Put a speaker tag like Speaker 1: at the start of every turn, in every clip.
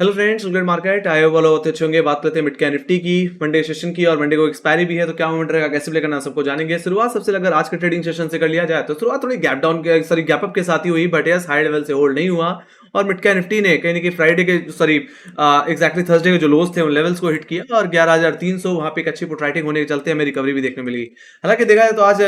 Speaker 1: Hello friends, good market आए वाला होते अच्छे होंगे। बात करते हैं मिड कैप निफ्टी की, मंडे सेशन की। और मंडे को एक्सपायरी भी है, तो क्या मूवमेंट रहेगा, कैसे प्ले करना, सबको जानेंगे। शुरुआत सबसे अगर आज के ट्रेडिंग सेशन से कर लिया जाए तो शुरुआत थोड़ी गैप डाउन के सॉरी गैप अप के साथ ही हुई, बट यस हाई लेवल से होल्ड नहीं हुआ। और मिड कैप निफ्टी ने कहीं ना कहीं फ्राइडे के सॉरी एग्जैक्टली थर्सडे के जो लोज थे उन लेवल्स को हिट किया और 11,300 वहां पे एक अच्छी पोट्राइटिंग होने के चलते हमें रिकवरी भी देखने मिली। हालांकि देखा जाए तो आज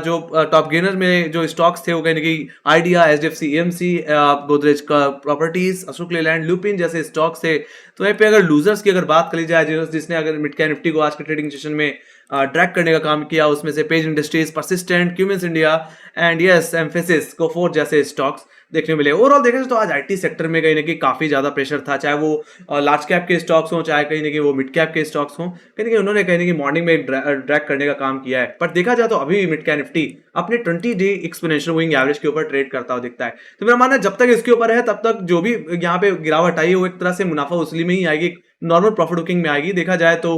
Speaker 1: जो टॉप गेनर में जो स्टॉक्स थे वो कहीं ना कहीं आइडिया, एचडीएफसी एएमसी, गोदरेज का प्रॉपर्टीज, अशोक लेलैंड, लुपिन जैसे स्टॉक्स थे। तो वहीं पे अगर लूजर्स की अगर बात करी जाए, जिसने अगर मिड कैप निफ्टी को आज के ट्रेडिंग सेशन में ड्रैग करने का काम किया, उसमें से page industries, persistent, Cummins India and yes emphasis, Coforge जैसे स्टॉक्स देखने मिले। ओवरऑल देखा जाए तो आज आईटी सेक्टर में कहीं ना कहीं काफी ज्यादा प्रेशर था, चाहे वो लार्ज कैप के स्टॉक्स हो, चाहे कहीं ना कहीं वो मिड कैप के स्टॉक्स हो। कहीं ना कहीं उन्होंने कहीं ना कहीं मॉर्निंग में ड्रैग करने का काम किया है। पर देखा जाए तो अभी मिड कैप निफ्टी अपने 20 डे एक्सपोनेंशियल मूविंग एवरेज के ऊपर ट्रेड करता हुआ दिखता है। तो मेरा मानना है जब तक इसके ऊपर है तब तक जो भी यहाँ पे गिरावट आई है वो एक तरह से मुनाफा वसूली में ही आएगी, नॉर्मल प्रॉफिट बुकिंग में आएगी। देखा जाए तो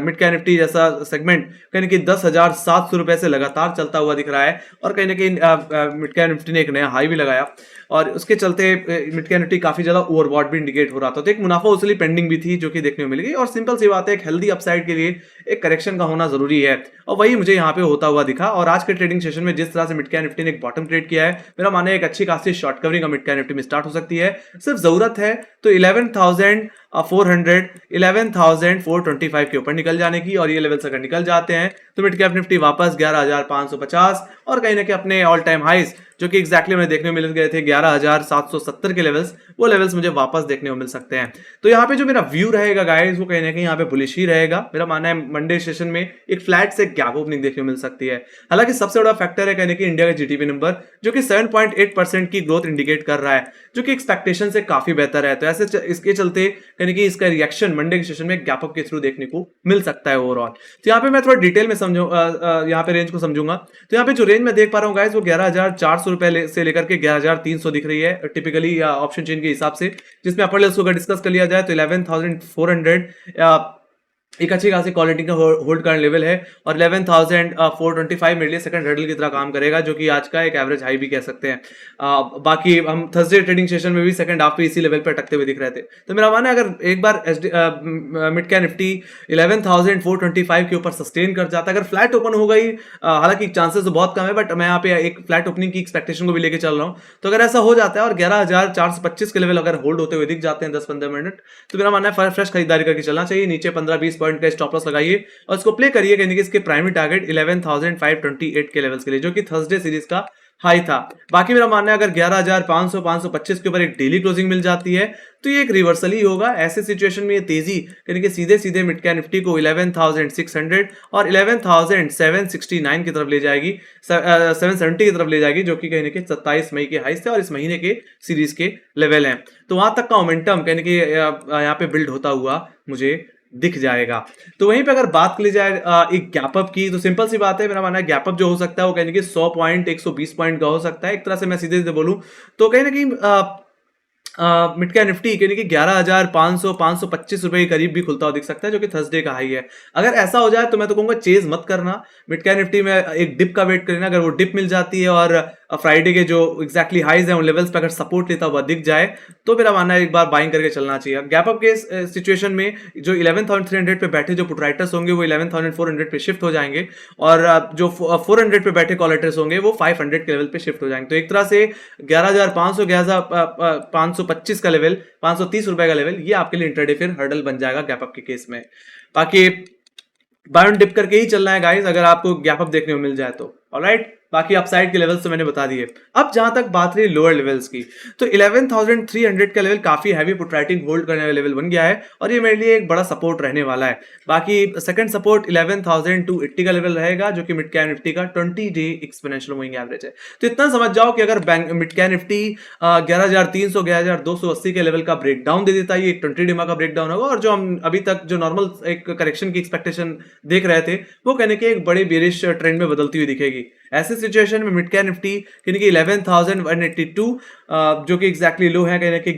Speaker 1: मिड कैप निफ्टी जैसा सेगमेंट कहीं ना कहीं 10,700 रुपए से लगातार चलता हुआ दिख रहा है और कहीं ना कहीं मिड कैप निफ्टी ने एक नया हाई भी लगाया और उसके चलते मिड कैप निफ्टी काफी ज्यादा ओवरबॉट भी इंडिकेट हो रहा था। तो एक मुनाफा वसूली पेंडिंग भी थी जो कि देखने को मिल गई। और सिंपल सी बात है, एक हेल्दी अपसाइड के लिए एक करेक्शन का होना जरूरी है और वही मुझे यहाँ पे होता हुआ दिखा। और आज के ट्रेडिंग सेशन में जिस तरह से मिड कैप निफ्टी ने एक बॉटम क्रिएट किया है, मेरा मानना है एक अच्छी खासी short covering mid cap Nifty में स्टार्ट हो सकती है। सिर्फ जरूरत है तो 11,400 11,425 के ऊपर निकल जाने की। और ये लेवल्स अगर निकल जाते हैं तो मिड कैप निफ्टी वापस 11,550 और कहीं ना कहीं अपने ऑल टाइम हाइज जो कि एग्जैक्टली हमें देखने को मिल गए थे 11,770 के लेवल्स, वो लेवल्स मुझे वापस देखने को मिल सकते हैं। तो यहाँ पे जो मेरा व्यू रहेगा गाइस, वो कहीं ना कहीं यहाँ पे बुलिश ही रहेगा। मेरा मानना है मंडे सेशन में एक फ्लैट से गैप ओपनिंग देखने को मिल सकती है। हालांकि सबसे बड़ा फैक्टर है कहने की इंडिया का जीडीपी नंबर जो कि 7.8% की ग्रोथ इंडिकेट कर रहा है, जो कि एक्सपेक्टेशन से काफी बेहतर है। तो ऐसे इसके चलते कहीं कि इसका रिएक्शन मंडे के सेशन में गैप अप के थ्रू देखने को मिल सकता है ओवरऑल। तो यहाँ पे मैं थोड़ा डिटेल में समझू यहाँ पे रेंज को समझूंगा। तो यहाँ पे जो रेंज मैं देख पा रहा हूँ गाइस, वो 11,400 रुपए से लेकर के 11,300 दिख रही है टिपिकली ऑप्शन चेन के हिसाब से, जिसमें अपर लेवल्स को अगर डिस्कस कर लिया जाए तो 11,400 एक अच्छी खासी क्वालिटी का होल्ड करंट लेवल है और 11,425 मेरे लिए सेकंड हर्डल की तरह काम करेगा, जो कि आज का एक एवरेज हाई भी कह सकते हैं। बाकी हम थर्सडे ट्रेडिंग सेशन में भी सेकंड हाफ पे इसी लेवल पर अटकते हुए दिख रहे थे। तो मेरा मानना है अगर एक बार मिड कैप निफ्टी 11,425 के ऊपर सस्टेन कर जाता है, अगर फ्लैट ओपन हो गई, हालांकि चांसेस तो बहुत कम है, बट मैं यहाँ पे एक फ्लैट ओपनिंग की एक्सपेक्टेशन को भी लेके चल रहा हूँ। तो अगर ऐसा हो जाता है और 11,425 के लेवल अगर होल्ड होते हुए दिख जाते हैं 10-15 मिनट, तो मेरा मानना है फ्रेश खरीदारी करके चलना चाहिए। नीचे 15-20 पॉइंट का स्टॉप लॉस लगाइए और इसको प्ले करिए कि इसके प्राइमरी टारगेट 11,528 के लेवल्स के लिए, जो कि थर्सडे सीरीज का हाई था। बाकी मेरा मानना है अगर 11,500 525 के ऊपर एक डेली क्लोजिंग मिल जाती है तो ये एक रिवर्सल ही होगा। ऐसे सिचुएशन में ये तेजी यानी कि सीधे सीधे मिड कैप निफ्टी को 11,600 और 11,769 की तरफ ले जाएगी, 770 की तरफ ले जाएगी, जो कि कहीं ना कहीं 27 मई के हाई से और इस महीने के सीरीज के लेवल हैं। तो वहां तक का मोमेंटम कहीं ना कहीं यहाँ पे बिल्ड होता हुआ मुझे दिख जाएगा। तो वहीं पे अगर बात की जाए एक गैप अप की, तो सिंपल सी बात है, मेरा मानना है गैप अप जो हो सकता है वो कहीं कि 100 पॉइंट 120 पॉइंट का हो सकता है। एक तरह से मैं सीधे सीधे बोलूं तो कहीं ना कहीं मिड कैप निफ्टी के लिए 11,500 525 रुपए के करीब भी खुलता हुआ दिख सकता है, जो कि थर्सडे का हाई है। अगर ऐसा हो जाए तो मैं तो कहूंगा चेज मत करना, मिड कैप निफ्टी में एक डिप का वेट करना। अगर वो डिप मिल जाती है और फ्राइडे के जो एग्जैक्टली हाईज है उन लेवल्स पे अगर सपोर्ट लेता हुआ दिख जाए तो मेरा मानना है एक बार बाइंग करके चलना चाहिए। गैप अप के सिचुएशन में जो 11,300 पे बैठे जो पुटराइटर्स होंगे वो 11,400 पे शिफ्ट हो जाएंगे और जो 400 पे बैठे कॉलेटर्स होंगे वो 500 के लेवल पे शिफ्ट हो जाएंगे। तो एक तरह से 11,500 11,525 का लेवल, 530 रुपए का लेवल, ये आपके लिए इंटरडे फिर हर्डल बन जाएगा गैप अप के केस में। बाकी बाय ऑन डिप करके ही चलना है गाइस अगर आपको गैप अप देखने को मिल जाए तो। ऑलराइट, बाकी अपसाइड के लेवल्स तो मैंने बता दिए। अब जहां तक बात रही लोअर लेवल्स की, तो 11,300 का लेवल काफी हैवी पुटराइटिंग होल्ड करने वाला लेवल बन गया है और ये मेरे लिए एक बड़ा सपोर्ट रहने वाला है। बाकी सेकंड सपोर्ट 11,280 का लेवल रहेगा, जो कि मिड कैप निफ्टी का 20 डे एक्सपोनेंशियल मूविंग एवरेज है। तो इतना समझ जाओ कि अगर मिड कैप निफ्टी 11,300 11,280 के लेवल का ब्रेकडाउन दे देता है, ये 20 डे का ब्रेकडाउन होगा। और जो हम अभी तक जो नॉर्मल एक करेक्शन की एक्सपेक्टेशन देख रहे थे वो कहने के एक बड़े बेरिश ट्रेंड में बदलती हुई दिखेगी। ऐसी सिचुएशन में मिड कैप निफ्टी यानी कि 11,182 जो कि एग्जैक्टली लो है कहीं कि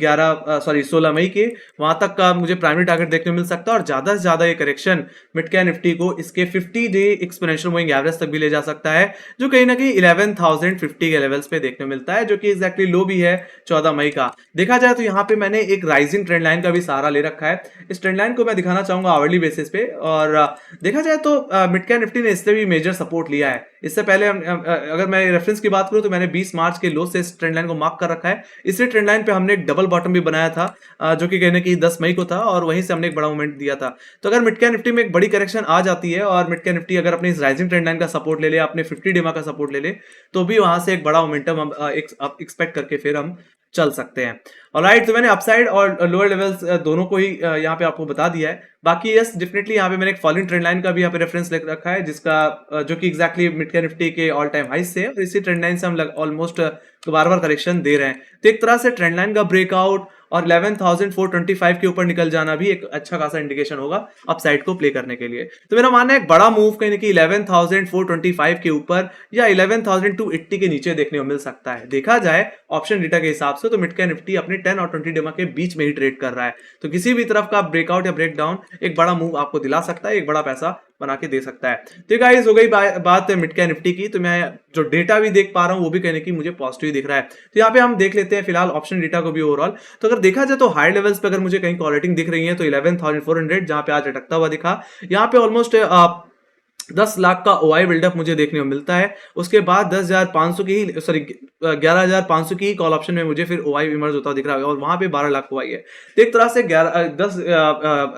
Speaker 1: 16 मई के, वहां तक का मुझे प्राइमरी टारगेट देखने को मिल सकता है और ज्यादा से ज्यादा ये करेक्शन मिड कैप निफ्टी को इसके 50 डे एक्सपोनेंशियल मूविंग एवरेज तक भी ले जा सकता है, जो कहीं ना कहीं 11,050 के लेवल्स पे देखने को मिलता है, जो कि एग्जैक्टली लो भी है 14 मई का। देखा जाए तो यहाँ पे मैंने एक राइजिंग ट्रेंड लाइन का भी सहारा ले रखा है। इस ट्रेंड लाइन को मैं दिखाना चाहूंगा आवरली बेसिस पे, और देखा जाए तो मिड कैप निफ्टी ने इससे भी मेजर सपोर्ट लिया है। इससे पहले अगर मैं रेफरेंस की बात करूं तो मैंने 20 मार्च के लो से इस ट्रेंड लाइन को मार्क कर रखा है। इसी ट्रेंड लाइन पे हमने एक डबल बॉटम भी बनाया था जो कि कहने की 10 मई को था, और वहीं से हमने एक बड़ा मूवमेंट दिया था। तो अगर मिड कैप निफ्टी में एक बड़ी करेक्शन आ जाती है और मिड कैप निफ्टी अगर अपनी इस राइजिंग ट्रेंड लाइन का सपोर्ट ले ले, अपने 50 डेमा का सपोर्ट ले ले, तो भी वहां से एक बड़ा मोमेंटम हम एक्सपेक्ट करके फिर हम चल सकते हैं। ऑलराइट, तो मैंने अपसाइड और लोअर लेवल्स दोनों को ही यहाँ पे आपको बता दिया है। बाकी यस डेफिनेटली यहाँ पे मैंने एक फॉलोइंग ट्रेंड लाइन का भी यहाँ पे रेफरेंस ले रखा है, जिसका जो कि एग्जैक्टली मिड कैप निफ्टी के ऑल टाइम हाई से है, और इसी ट्रेंड लाइन से हम ऑलमोस्ट बार बार करेक्शन दे रहे हैं। तो एक तरह से ट्रेंड लाइन का ब्रेकआउट और 11,425 के ऊपर निकल जाना भी एक अच्छा खासा इंडिकेशन होगा अपसाइड को प्ले करने के लिए। तो मेरा मानना है एक बड़ा मूव कहीं कि 11,425 के ऊपर या 11,280 के नीचे देखने को मिल सकता है। देखा जाए ऑप्शन डेटा के हिसाब से तो मिड कैप निफ्टी अपने 10 और 20 डेमा के बीच में ही ट्रेड कर रहा है, तो किसी भी तरफ का ब्रेकआउट या ब्रेकडाउन एक बड़ा मूव आपको दिला सकता है, एक बड़ा पैसा बना के दे सकता है। तो गाइस हो गई बात मिड कैप निफ्टी की। तो मैं जो डेटा भी देख पा रहा हूं वो भी कहने की मुझे पॉजिटिव दिख रहा है। तो यहाँ पे हम देख लेते हैं फिलहाल ऑप्शन डेटा को भी ओवरऑल। तो अगर देखा जाए तो हाई लेवल्स पे अगर मुझे कहीं कॉलेटिंग दिख रही है तो 11,400 जहां पे आज अटकता हुआ दिखा, यहाँ पे ऑलमोस्ट 10 लाख का ओआई बिल्डअप मुझे देखने को मिलता है। उसके बाद 10,500 की 11,500 की कॉल ऑप्शन में मुझे फिर ओआई इमर्ज होता दिख रहा है, और वहां पे 12 लाख ओआई है। तो एक तरह से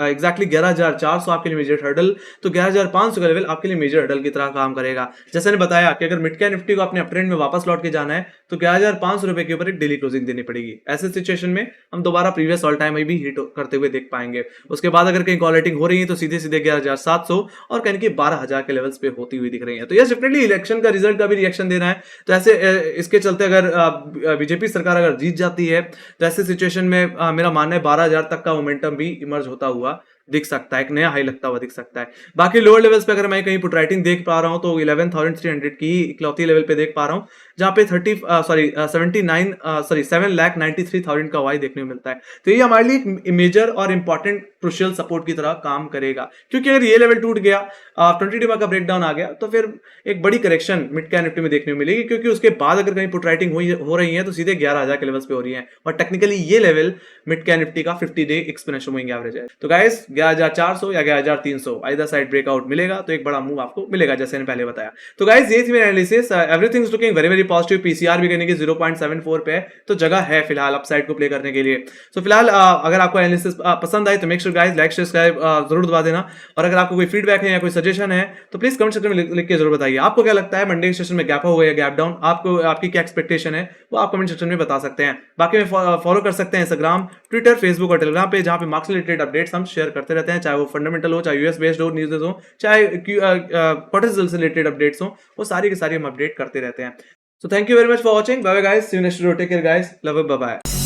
Speaker 1: एग्जैक्टली 11,400 आपके लिए मेजर हर्डल, तो 11,500 का लेवल आपके लिए मेजर हर्डल की तरह काम करेगा। जैसे ने बताया कि अगर मिड कैप निफ्टी को अपने अपट्रेंड में वापस लौट के जाना है तो 11,500 रुपए के ऊपर एक डेली क्लोजिंग देनी पड़ेगी। ऐसे सिचुएशन में हम दोबारा प्रीवियस ऑल टाइम भी हिट करते हुए देख पाएंगे। उसके बाद अगर कहीं कॉलेटिंग हो रही है तो सीधे सीधे 11,700 और कहीं की 12,000 के लेवल्स पे होती हुई दिख रही है। तो यस डेफिनेटली इलेक्शन का रिजल्ट का भी रिएक्शन देना है। तो ऐसे इसके चलते अगर बीजेपी सरकार अगर जीत जाती है तो ऐसे सिचुएशन में मेरा मानना है 12,000 तक का मोमेंटम भी इमर्ज होता हुआ दिख सकता है, एक नया हाई लगता हुआ दिख सकता है। बाकी लोअर लेवल्स पे अगर मैं कहीं पुट राइटिंग देख पा रहा हूं तो 11,300 की इकलौती लेवल पे देख पा रहा हूं, जहां पे 7,93,000 का वाई देखने को मिलता है। तो ये हमारे लिए एक मेजर और इंपॉर्टेंट क्रुशियल सपोर्ट की तरह काम करेगा, क्योंकि अगर ये लेवल टूट गया, 20 डेमा का ब्रेकडाउन आ गया, तो फिर एक बड़ी करेक्शन मिड कैप निफ्टी में देखने को मिलेगी, क्योंकि उसके बाद अगर कहीं पुट राइटिंग हो रही है तो सीधे 11,000 के लेवल्स पे हो रही है, और टेक्निकली ये लेवल मिड कैप निफ्टी का 50 डे एक्सपोनेंशियल मूविंग एवरेज है। तो गाइस 11,400 या 11,300 आइदर साइड ब्रेकआउट मिलेगा तो एक बड़ा मूव आपको मिलेगा, जैसे मैंने पहले बताया। तो गाइस ये थी मेरी analysis. Everything is looking very very positive. PCR भी कहने की 0.74 पे है, तो जगह है फिलहाल अपसाइड को प्ले करने के लिए। तो फिलहाल अगर आपको एनालिसिस पसंद आई तो make sure guys like subscribe जरूर दबा देना, और अगर आपको कोई फीडबैक है या कोई सजेशन है तो प्लीज कमेंट सेक्शन में लिख के जरूर बताइए। आपको क्या लगता है मंडे के सेशन में गैप हुआ या गैप डाउन, आपको आपकी क्या एक्सपेक्टेशन है वो आप कमेंट सेक्शन में बता सकते हैं। बाकी में फॉलो कर सकते हैं इंस्टाग्राम, ट्विटर, फेसबुक और टेलीग्राम पे, जहां पे मार्क्स रिलेटेड अपडेट्स हम शेयर करते रहते हैं, चाहे वो फंडामेंटल हो, चाहे यूएस बेस्ड हो न्यूज़ हो, चाहे क्वार्टर रिजल्ट से रिलेटेड अपडेट्स हो, वो सारी की सारी हम अपडेट करते रहते हैं। So thank you very much for watching. Bye bye guys, see you next video, take care guys, love you, bye bye.